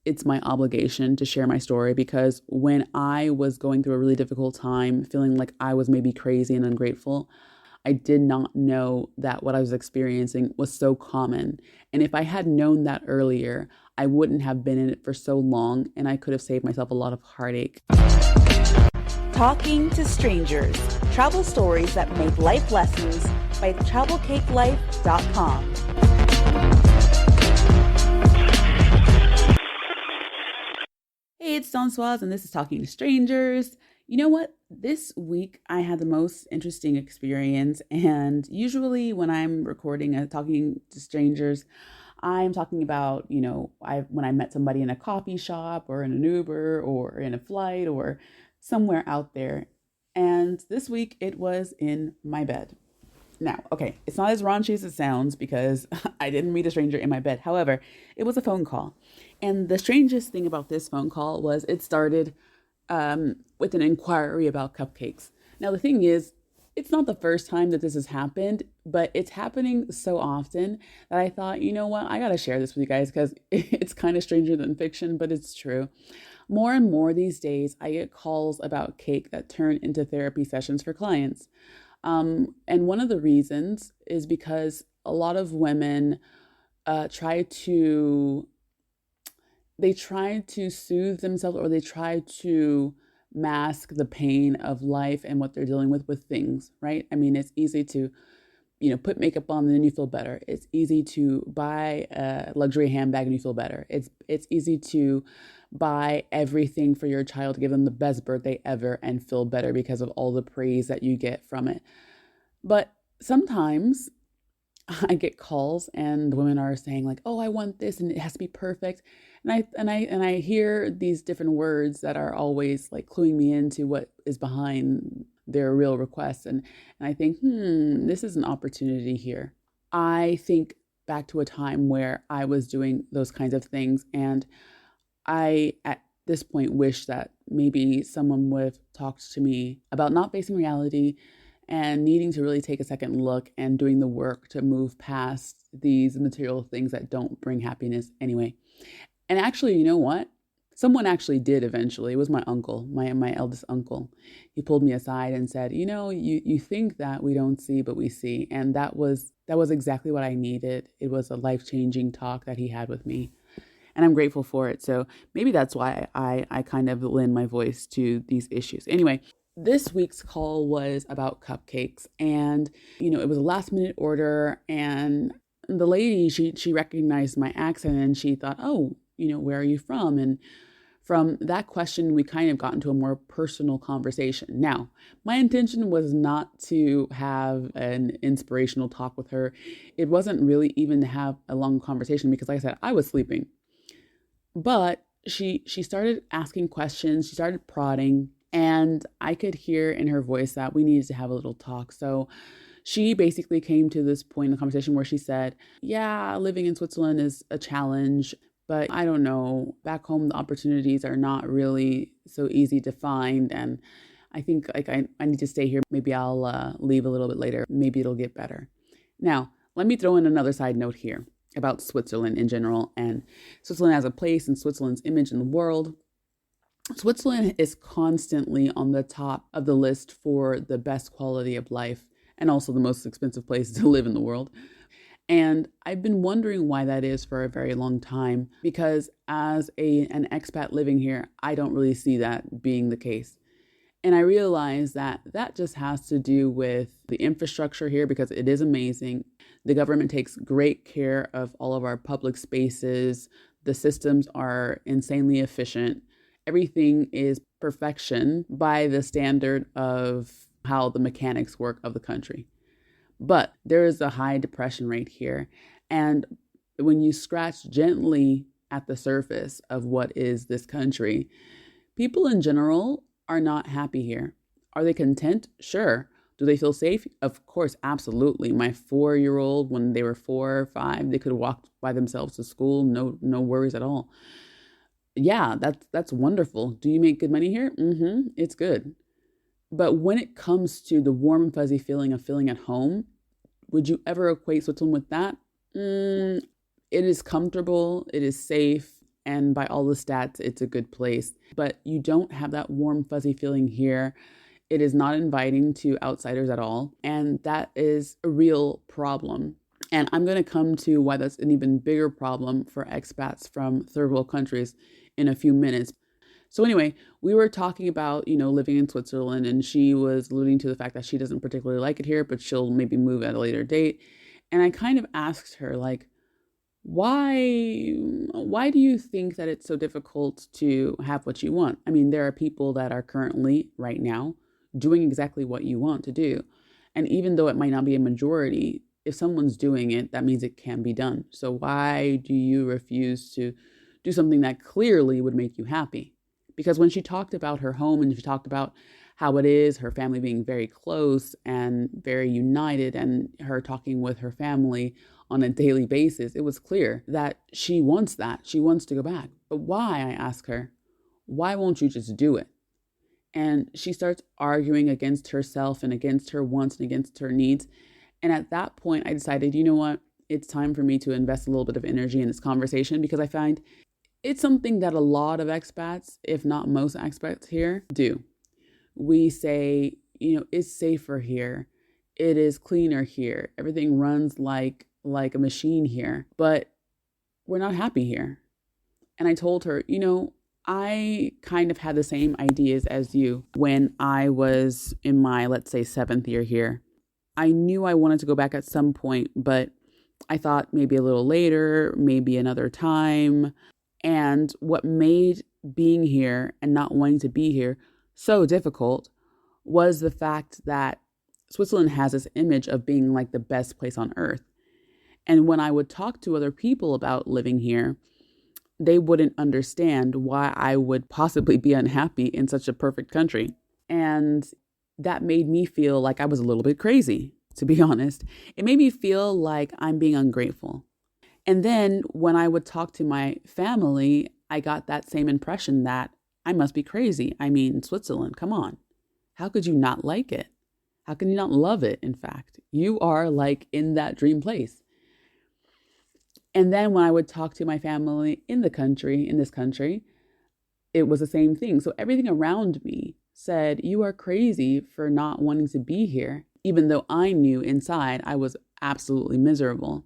It's my obligation to share my story because when I was going through a really difficult time, feeling like I was maybe crazy and ungrateful, I did not know that what I was experiencing was so common. And if I had known that earlier, I wouldn't have been in it for so long and I could have saved myself a lot of heartache. Talking to Strangers, travel stories that make life lessons by travelcakelife.com. Hey, it's Dawn Swaz, and this is Talking to Strangers. You know what? This week I had the most interesting experience, and usually when I'm recording a Talking to Strangers, I'm talking about, when I met somebody in a coffee shop or in an Uber or in a flight or somewhere out there. And this week it was in my bed. Now, okay, it's not as raunchy as it sounds because I didn't meet a stranger in my bed. However, it was a phone call. And the strangest thing about this phone call was it started with an inquiry about cupcakes. Now, the thing is, it's not the first time that this has happened, but it's happening so often that I thought, you know what, I got to share this with you guys because it's kind of stranger than fiction, but it's true. More and more these days, I get calls about cake that turn into therapy sessions for clients. And one of the reasons is because a lot of women try to soothe themselves, or they try to mask the pain of life and what they're dealing with things, right? I mean, it's easy to, put makeup on and then you feel better. It's easy to buy a luxury handbag and you feel better. It's easy to buy everything for your child, give them the best birthday ever and feel better because of all the praise that you get from it. But sometimes I get calls and women are saying like, "Oh, I want this and it has to be perfect." And I hear these different words that are always like cluing me into what is behind their real requests, and I think, this is an opportunity here. I think back to a time where I was doing those kinds of things, and I at this point wish that maybe someone would have talked to me about not facing reality and needing to really take a second look and doing the work to move past these material things that don't bring happiness anyway. And actually, you know what? Someone actually did eventually. It was my uncle, my eldest uncle. He pulled me aside and said, you think that we don't see, but we see. And that was exactly what I needed. It was a life-changing talk that he had with me. And I'm grateful for it. So maybe that's why I kind of lend my voice to these issues. Anyway, this week's call was about cupcakes, and it was a last minute order, and the lady, she recognized my accent and she thought, "Oh, where are you from?" And from that question, we kind of got into a more personal conversation. Now, my intention was not to have an inspirational talk with her. It wasn't really even to have a long conversation because, like I said, I was sleeping. But she started asking questions, she started prodding, and I could hear in her voice that we needed to have a little talk. So she basically came to this point in the conversation where she said, "Yeah, living in Switzerland is a challenge, but I don't know. Back home, the opportunities are not really so easy to find. And I think like I need to stay here. Maybe I'll leave a little bit later. Maybe it'll get better." Now, let me throw in another side note here about Switzerland in general and Switzerland as a place and Switzerland's image in the world. Switzerland is constantly on the top of the list for the best quality of life and also the most expensive place to live in the world. And I've been wondering why that is for a very long time because as an expat living here, I don't really see that being the case. And I realize that that just has to do with the infrastructure here because it is amazing. The government takes great care of all of our public spaces. The systems are insanely efficient. Everything is perfection by the standard of how the mechanics work of the country. But there is a high depression rate here. And when you scratch gently at the surface of what is this country, people in general are not happy here. Are they content? Sure. Do they feel safe? Of course, absolutely. My 4-year-old, when they were 4 or 5, they could walk by themselves to school, no worries at all. Yeah, that's wonderful. Do you make good money here? It's good. But when it comes to the warm and fuzzy feeling of feeling at home, would you ever equate Switzerland with that? It is comfortable, it is safe, and by all the stats, it's a good place. But you don't have that warm, fuzzy feeling here. It is not inviting to outsiders at all. And that is a real problem. And I'm going to come to why that's an even bigger problem for expats from third world countries in a few minutes. So anyway, we were talking about, living in Switzerland, and she was alluding to the fact that she doesn't particularly like it here, but she'll maybe move at a later date. And I kind of asked her, like, why do you think that it's so difficult to have what you want? I mean, there are people that are currently right now doing exactly what you want to do. And even though it might not be a majority, if someone's doing it, that means it can be done. So why do you refuse to do something that clearly would make you happy? Because when she talked about her home and she talked about how it is, her family being very close and very united, and her talking with her family on a daily basis, it was clear that she wants that. She wants to go back. But why, I ask her, why won't you just do it? And she starts arguing against herself and against her wants and against her needs. And at that point, I decided, you know what? It's time for me to invest a little bit of energy in this conversation, because I find it's something that a lot of expats, if not most expats here, do. We say, it's safer here. It is cleaner here. Everything runs like a machine here, but we're not happy here. And I told her, I kind of had the same ideas as you when I was in my, let's say, 7th year here. I knew I wanted to go back at some point, but I thought maybe a little later, maybe another time. And what made being here and not wanting to be here so difficult was the fact that Switzerland has this image of being like the best place on earth. And when I would talk to other people about living here, they wouldn't understand why I would possibly be unhappy in such a perfect country. And that made me feel like I was a little bit crazy, to be honest. It made me feel like I'm being ungrateful. And then when I would talk to my family, I got that same impression that I must be crazy. I mean, Switzerland, come on. How could you not like it? How can you not love it, in fact? You are like in that dream place. And then when I would talk to my family in this country, it was the same thing. So everything around me said, you are crazy for not wanting to be here, even though I knew inside I was absolutely miserable.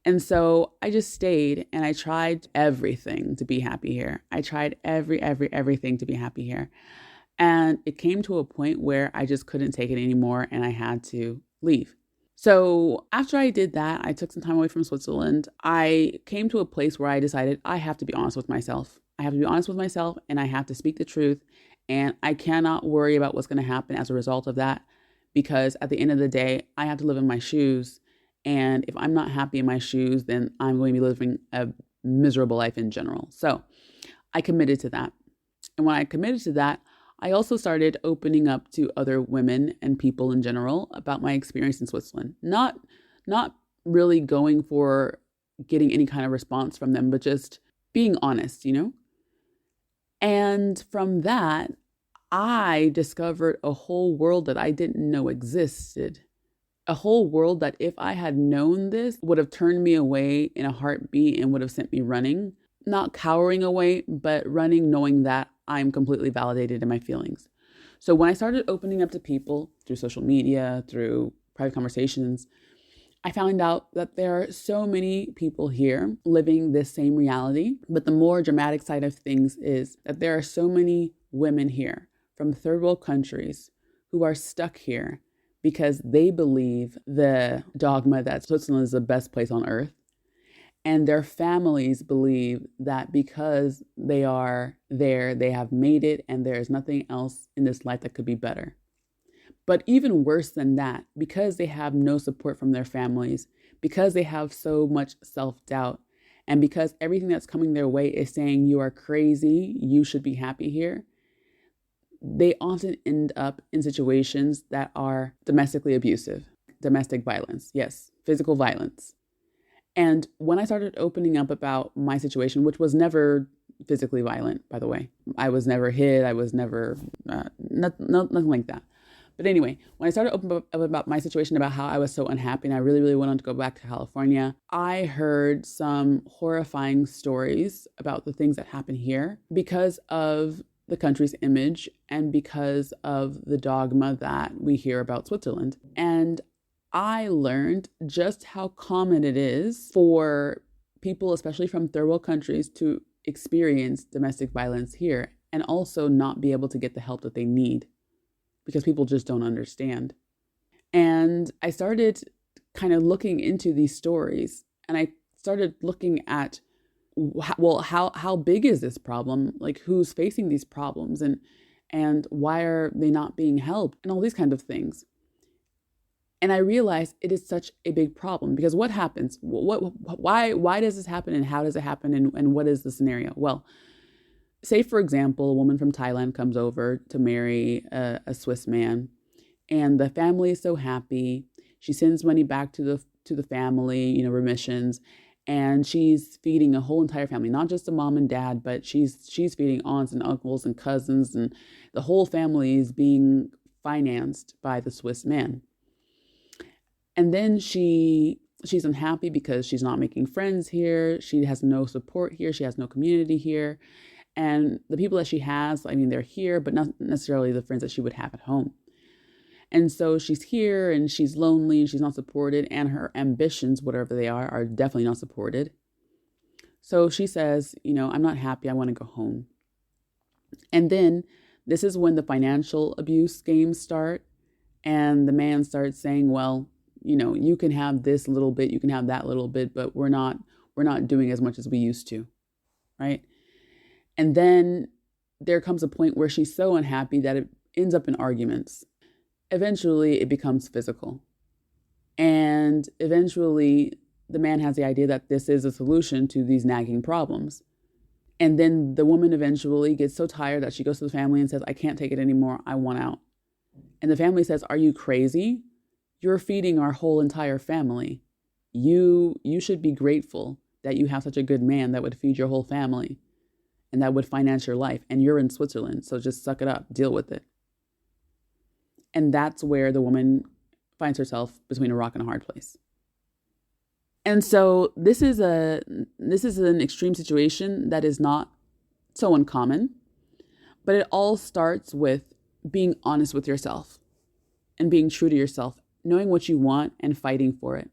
And so I just stayed and I tried everything to be happy here. I tried everything to be happy here. And it came to a point where I just couldn't take it anymore and I had to leave. So after I did that, I took some time away from Switzerland. I came to a place where I decided I have to be honest with myself. I have to be honest with myself and I have to speak the truth. And I cannot worry about what's going to happen as a result of that, because at the end of the day, I have to live in my shoes. And if I'm not happy in my shoes, then I'm going to be living a miserable life in general. So I committed to that. And when I committed to that, I also started opening up to other women and people in general about my experience in Switzerland. Not really going for getting any kind of response from them, but just being honest, And from that, I discovered a whole world that I didn't know existed. A whole world that if I had known this would have turned me away in a heartbeat and would have sent me running. Not cowering away, but running knowing that I'm completely validated in my feelings. So when I started opening up to people through social media, through private conversations, I found out that there are so many people here living this same reality. But the more dramatic side of things is that there are so many women here from third world countries who are stuck here because they believe the dogma that Switzerland is the best place on earth. And their families believe that because they are there, they have made it, and there is nothing else in this life that could be better. But even worse than that, because they have no support from their families, because they have so much self-doubt, and because everything that's coming their way is saying, you are crazy, you should be happy here, they often end up in situations that are domestically abusive, domestic violence, yes, physical violence. And when I started opening up about my situation, which was never physically violent, by the way, I was never hit, I was never, nothing like that. But anyway, when I started opening up about my situation, about how I was so unhappy and I really, really wanted to go back to California, I heard some horrifying stories about the things that happen here because of the country's image and because of the dogma that we hear about Switzerland. And I learned just how common it is for people, especially from third world countries, to experience domestic violence here and also not be able to get the help that they need because people just don't understand. And I started kind of looking into these stories, and I started looking at, well, how big is this problem? Like, who's facing these problems, and why are they not being helped, and all these kind of things. And I realized it is such a big problem because what happens? Why does this happen, and how does it happen, and what is the scenario? Well, say, for example, a woman from Thailand comes over to marry a Swiss man, and the family is so happy. She sends money back to the family, remissions, and she's feeding a whole entire family, not just the mom and dad, but she's feeding aunts and uncles and cousins, and the whole family is being financed by the Swiss man. And then she's unhappy because she's not making friends here. She has no support here. She has no community here. And the people that she has, they're here, but not necessarily the friends that she would have at home. And so she's here and she's lonely and she's not supported, and her ambitions, whatever they are definitely not supported. So she says, I'm not happy. I want to go home. And then this is when the financial abuse games start. And the man starts saying, well, you can have this little bit, you can have that little bit, but we're not doing as much as we used to, right? And then there comes a point where she's so unhappy that it ends up in arguments. Eventually, it becomes physical. And eventually, the man has the idea that this is a solution to these nagging problems. And then the woman eventually gets so tired that she goes to the family and says, I can't take it anymore. I want out. And the family says, are you crazy? You're feeding our whole entire family. You should be grateful that you have such a good man that would feed your whole family and that would finance your life. And you're in Switzerland, so just suck it up, deal with it. And that's where the woman finds herself between a rock and a hard place. And so this is an extreme situation that is not so uncommon, but it all starts with being honest with yourself and being true to yourself, knowing what you want and fighting for it.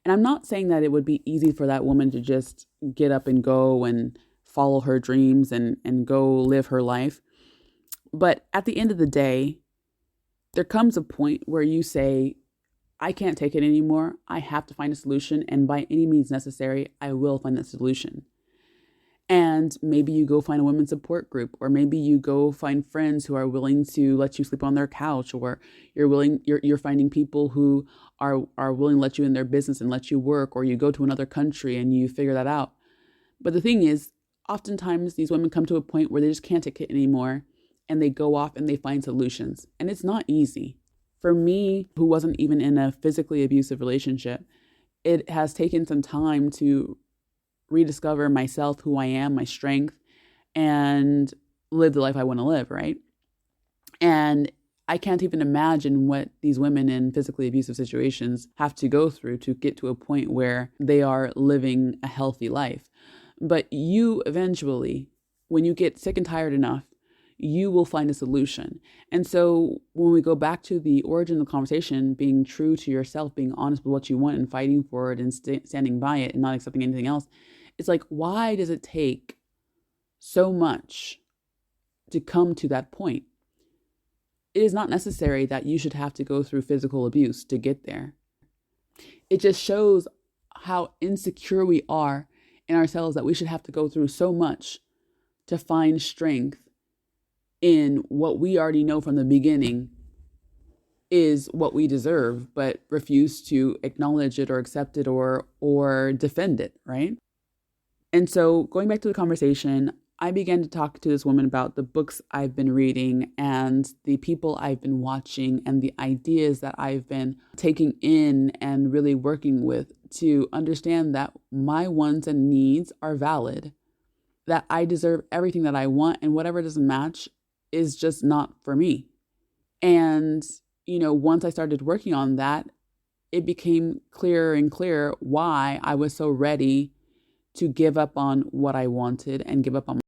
And I'm not saying that it would be easy for that woman to just get up and go and follow her dreams and go live her life. But at the end of the day, there comes a point where you say, I can't take it anymore. I have to find a solution. And by any means necessary, I will find that solution. And maybe you go find a women's support group, or maybe you go find friends who are willing to let you sleep on their couch, or you're finding people who are willing to let you in their business and let you work, or you go to another country and you figure that out. But the thing is, oftentimes these women come to a point where they just can't take it anymore, and they go off and they find solutions. And it's not easy. For me, who wasn't even in a physically abusive relationship, it has taken some time to rediscover myself, who I am, my strength, and live the life I want to live, right? And I can't even imagine what these women in physically abusive situations have to go through to get to a point where they are living a healthy life. But you eventually, when you get sick and tired enough, you will find a solution. And so when we go back to the origin of the conversation, being true to yourself, being honest with what you want and fighting for it and standing by it and not accepting anything else, it's like, why does it take so much to come to that point? It is not necessary that you should have to go through physical abuse to get there. It just shows how insecure we are in ourselves, that we should have to go through so much to find strength in what we already know from the beginning is what we deserve, but refuse to acknowledge it or accept it or defend it, right? And so going back to the conversation, I began to talk to this woman about the books I've been reading and the people I've been watching and the ideas that I've been taking in and really working with to understand that my wants and needs are valid, that I deserve everything that I want, and whatever doesn't match is just not for me. And once I started working on that, it became clearer and clearer why I was so ready to give up on what I wanted and give up on